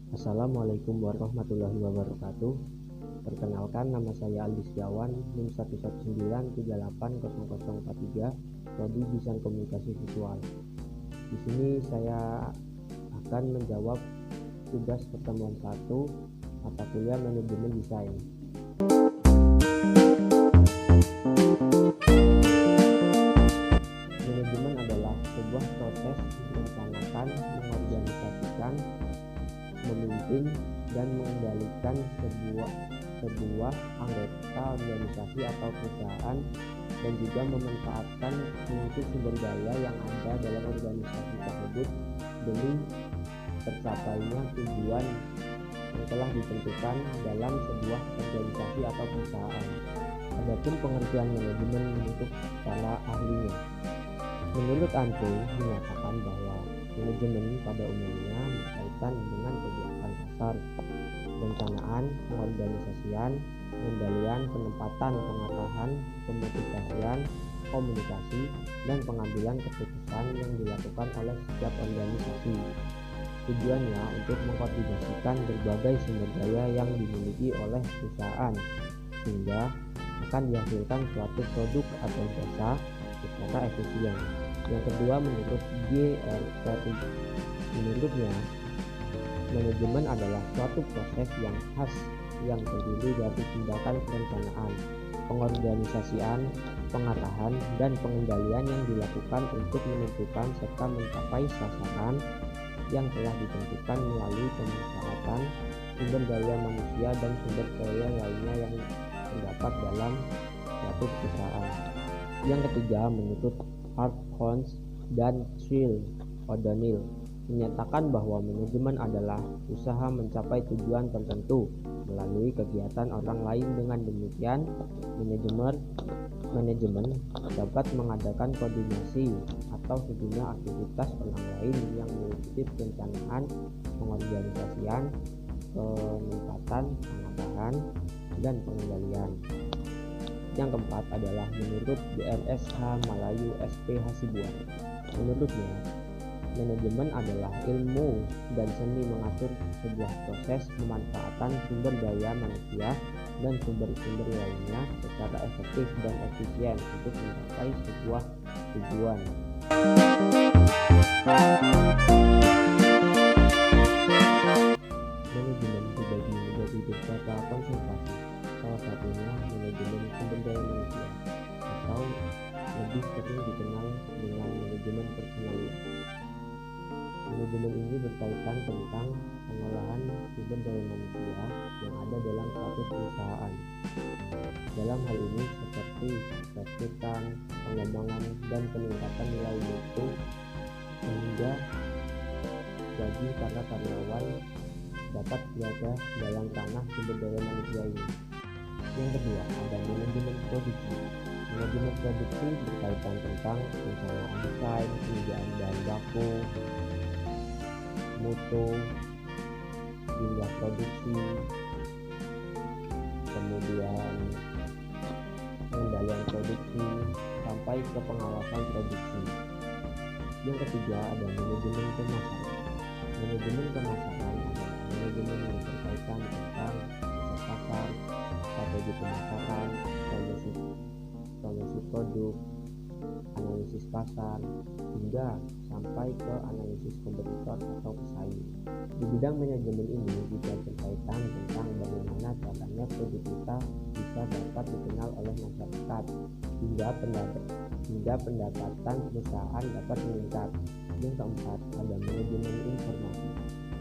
Assalamualaikum warahmatullahi wabarakatuh. Perkenalkan, nama saya Aldi Setiawan, NIM 119380043, Prodi Desain Komunikasi Visual. Di sini saya akan menjawab tugas pertemuan 1 mata kuliah Manajemen Desain. Manajemen adalah sebuah proses merencanakan, mengorganisasikan, memimpin, dan mengendalikan sebuah anggota organisasi atau perusahaan, dan juga memanfaatkan seluruh sumber daya yang ada dalam organisasi tersebut demi tercapainya tujuan yang telah ditentukan dalam sebuah organisasi atau perusahaan. Adapun pengertian manajemen untuk para ahlinya, menurut Andre menyatakan bahwa manajemen pada umumnya berkaitan dengan kegiatan dasar, perencanaan, pengorganisasian, pengendalian, penempatan, pengarahan, pemotivasian, komunikasi, dan pengambilan keputusan yang dilakukan oleh setiap organisasi. Tujuannya untuk mengkoordinasikan berbagai sumber daya yang dimiliki oleh perusahaan sehingga akan dihasilkan suatu produk atau jasa secara efisien. Yang kedua, menurut G.R. Strategi, menurutnya manajemen adalah suatu proses yang khas yang terdiri dari tindakan perencanaan, pengorganisasian, pengarahan, dan pengendalian yang dilakukan untuk menentukan serta mencapai sasaran yang telah ditentukan melalui pemanfaatan sumber daya manusia dan sumber daya lainnya yang terdapat dalam suatu perusahaan. Yang ketiga, menurut Hart Holmes dan Trill O'Donnell menyatakan bahwa manajemen adalah usaha mencapai tujuan tertentu melalui kegiatan orang lain. Dengan demikian, manajemen dapat mengadakan koordinasi atau sejumlah aktivitas orang lain yang meliputi perencanaan, pengorganisasian, penempatan, pengarahan, dan pengendalian. Yang keempat adalah menurut DRSH Malayu SP Hasibuan. Menurutnya, manajemen adalah ilmu dan seni mengatur sebuah proses pemanfaatan sumber daya manusia dan sumber-sumber lainnya secara efektif dan efisien untuk mencapai sebuah tujuan. Manajemen dibagi menjadi beberapa konsentrasi. Salah satunya manajemen sumber daya manusia atau lebih sering dikenal dengan manajemen personalia. Manajemen ini berkaitan tentang pengolahan sumber daya manusia yang ada dalam suatu perusahaan. Dalam hal ini seperti perekrutan, pengembangan, dan peningkatan nilai mutu sehingga gaji para karyawan dapat berada dalam ranah sumber daya manusia ini. Yang kedua, ada manajemen produksi. Manajemen produksi berkaitan tentang perencanaan desain, penyediaan bahan baku, mutu, jumlah produksi, kemudian pengendalian produksi, sampai ke pengawasan produksi. Yang ketiga, ada manajemen pemasaran. Manajemen pemasaran adalah manajemen yang berkaitan tentang riset pasar, strategi pemasaran, promosi produk, analisis pasar, hingga sampai ke analisis kompetitor atau pesaing. Di bidang manajemen ini juga berkaitan tentang bagaimana caranya produk kita bisa dapat dikenal oleh masyarakat hingga pendapatan perusahaan dapat meningkat. Yang keempat, ada manajemen informasi.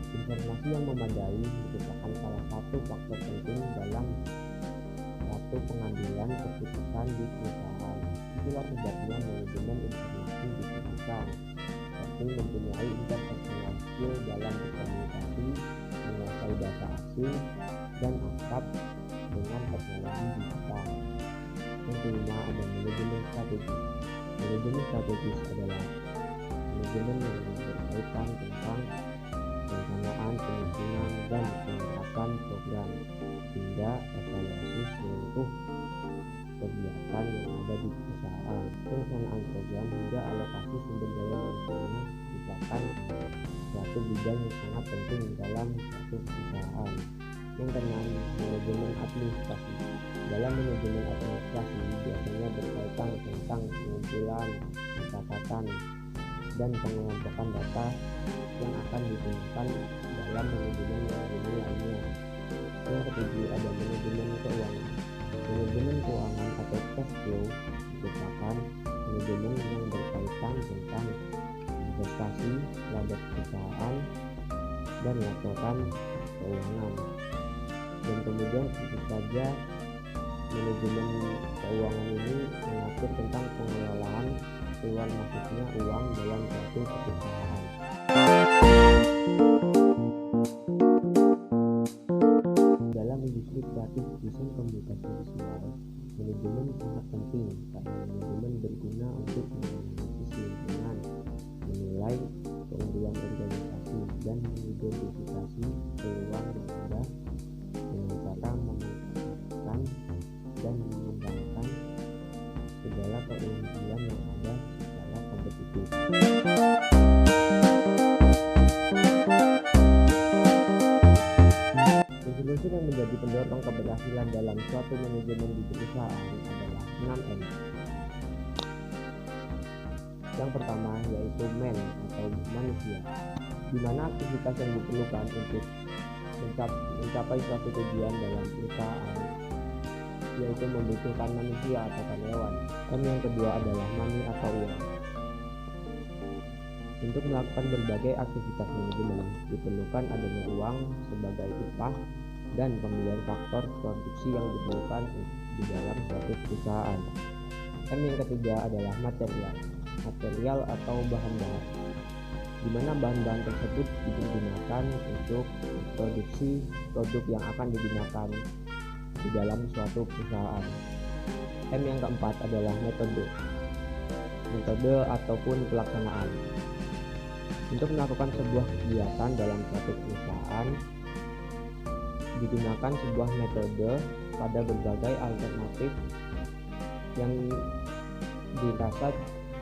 Informasi yang memadai merupakan salah satu faktor penting dalam suatu pengambilan keputusan di perusahaan. Itulah sebabnya manajemen informasi diperlukan, seperti mempunyai interpersonal skill dalam berkomunikasi, menguasai data asing, dan akrab dengan teknologi digital. Yang kelima, ada manajemen strategis. Manajemen strategis adalah manajemen yang berkaitan tentang perencanaan, penyusunan, dan penerapan program hingga evaluasi seluruh kegiatan yang ada di perusahaan. Pelaksanaan program hingga alokasi sumber daya manusianya merupakan suatu bidang yang sangat penting dalam suatu administrasi. Dalam manajemen administrasi biasanya berkaitan tentang pengumpulan, pencatatan, dan pengelompokan data yang akan digunakan dalam manajemen yang lainnya. Yang ketujuh ada manajemen keuangan. Manajemen keuangan atau cash flow merupakan manajemen yang berkaitan tentang investasi, laba perusahaan, dan laporan keuangan. Dan kemudian tentu saja manajemen keuangan ini mengatur tentang pengelolaan keluar masuknya uang dalam suatu perusahaan. Dalam industri kreatif desain komunikasi visual, manajemen sangat penting karena manajemen berguna untuk menganalisis lingkungan, menilai keunggulan organisasi, dan mengidentifikasi peluang yang ada dengan cara memanfaatkan dan mengembangkan segala keunggulan yang ada secara kompetitif. Unsur yang menjadi pendorong keberhasilan dalam suatu manajemen di perusahaan adalah 6M. Yang pertama yaitu man atau manusia, di mana aktivitas yang diperlukan untuk mencapai suatu tujuan dalam perusahaan yaitu membutuhkan manusia atau karyawan. M yang kedua adalah money atau uang. Untuk melakukan berbagai aktivitas manajemen diperlukan adanya uang sebagai upah dan pemilihan faktor produksi yang diperlukan di dalam suatu perusahaan. M yang ketiga adalah material atau bahan-bahan, di mana bahan-bahan tersebut digunakan untuk produksi produk yang akan digunakan di dalam suatu perusahaan. M yang keempat adalah metode ataupun pelaksanaan. Untuk melakukan sebuah kegiatan dalam suatu perusahaan digunakan sebuah metode pada berbagai alternatif yang dirasa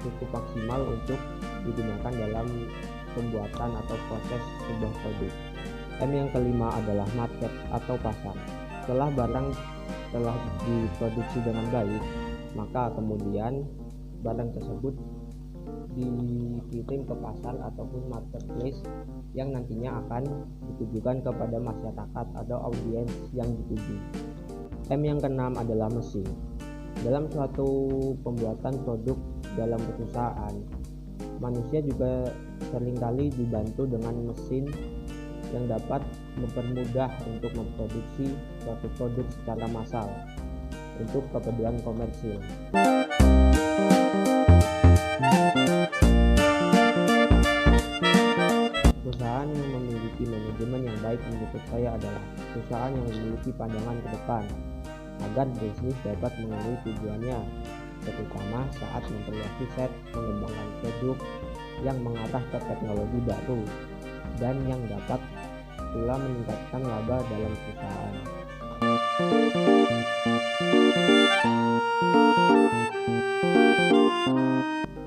cukup maksimal untuk digunakan dalam pembuatan atau proses sebuah produk. M yang kelima adalah market atau pasar. Setelah barang telah diproduksi dengan baik, maka kemudian barang tersebut dikirim ke pasar ataupun marketplace yang nantinya akan ditujukan kepada masyarakat atau audiens yang dituju. M yang keenam adalah mesin. Dalam suatu pembuatan produk dalam perusahaan, manusia juga seringkali dibantu dengan mesin yang dapat mempermudah untuk memproduksi suatu produk secara massal untuk keperluan komersil. Perusahaan yang memiliki manajemen yang baik menurut saya adalah perusahaan yang memiliki pandangan ke depan agar bisnis dapat memenuhi tujuannya, terutama saat memperluas riset, mengembangkan produk yang mengarah ke teknologi baru dan yang dapat pula meningkatkan laba dalam perusahaan.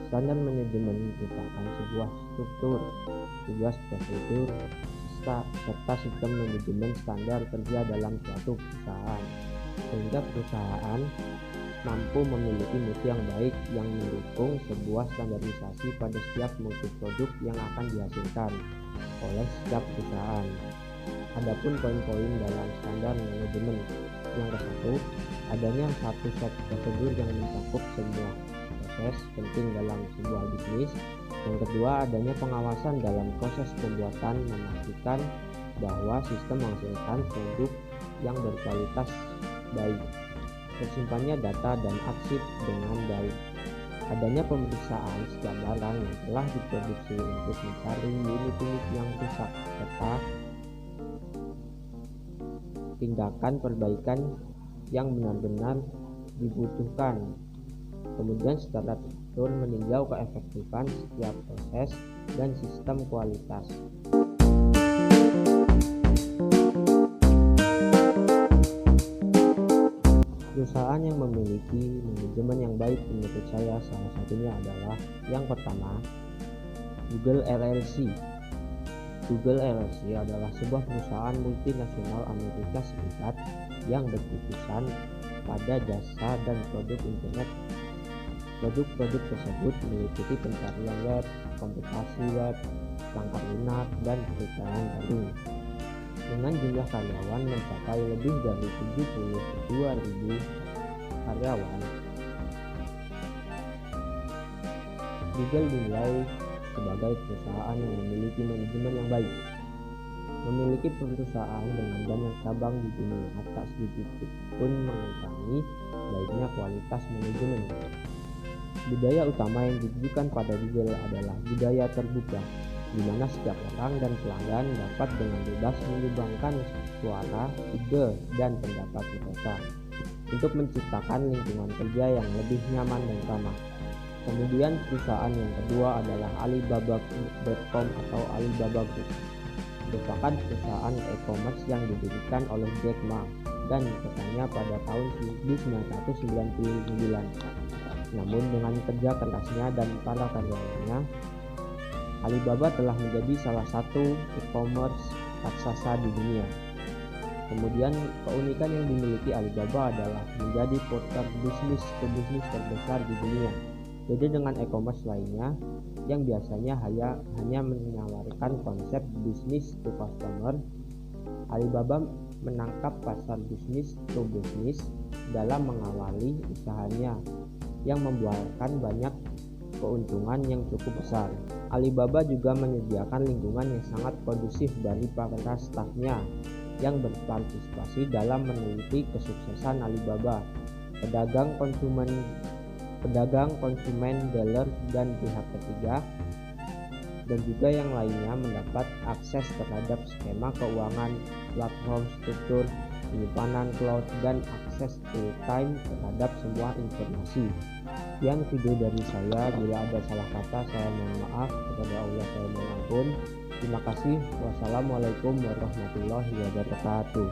Standar manajemen merupakan sebuah struktur, tugas prosedur, serta sistem manajemen standar kerja dalam suatu perusahaan, sehingga perusahaan mampu memiliki mutu yang baik yang mendukung sebuah standarisasi pada setiap mutu produk yang akan dihasilkan oleh setiap perusahaan. Adapun poin-poin dalam standar manajemen, yang ke-1, adanya satu set prosedur yang mencakup semua proses penting dalam sebuah bisnis. Yang kedua, adanya pengawasan dalam proses pembuatan memastikan bahwa sistem menghasilkan produk yang berkualitas baik, tersimpannya data dan arsip dengan baik, adanya pemeriksaan setiap barang yang telah diproduksi untuk mencari unit-unit yang rusak, serta tindakan perbaikan yang benar-benar dibutuhkan. Kemudian secara teratur meninjau keefektifan setiap proses dan sistem kualitas. Perusahaan yang memiliki manajemen yang baik menurut saya salah satunya adalah yang pertama, Google LLC. Google LLC adalah sebuah perusahaan multinasional Amerika Serikat yang berfokusan pada jasa dan produk internet. Produk-produk tersebut meliputi pencarian web, komputasi web, perangkat lunak, dan periklanan daring. Dengan jumlah karyawan mencapai lebih dari 72.000 karyawan, Google dinilai sebagai perusahaan yang memiliki manajemen yang baik. Memiliki perusahaan dengan banyak cabang di dunia tak sedikit pun mengurangi baiknya kualitas manajemen. Budaya utama yang ditujukan pada Google adalah budaya terbuka, di mana setiap orang dan pelanggan dapat dengan bebas menyumbangkan suara, ide, dan pendapat mereka untuk menciptakan lingkungan kerja yang lebih nyaman dan ramah. Kemudian perusahaan yang kedua adalah Alibaba.com atau Alibaba Group. Merupakan perusahaan e-commerce yang didirikan oleh Jack Ma dan dikembangkan pada tahun 1999. Namun dengan kerja kerasnya dan para karyawannya, Alibaba telah menjadi salah satu e-commerce raksasa di dunia. Kemudian keunikan yang dimiliki Alibaba adalah menjadi portal bisnis ke bisnis terbesar di dunia. Beda dengan e-commerce lainnya yang biasanya hanya menawarkan konsep bisnis to customer, Alibaba menangkap pasar bisnis to bisnis dalam mengawali usahanya yang membuahkan banyak keuntungan yang cukup besar. Alibaba juga menyediakan lingkungan yang sangat kondusif bagi para stafnya yang berpartisipasi dalam meneliti kesuksesan Alibaba. Pedagang, konsumen, dealer, dan pihak ketiga, dan juga yang lainnya mendapat akses terhadap skema keuangan, platform struktur, penyimpanan cloud, dan akses real-time terhadap semua informasi. Sekian video dari saya. Bila ada salah kata, saya mohon maaf. Kepada Allah saya mohon ampun. Terima kasih. Wassalamualaikum warahmatullahi wabarakatuh.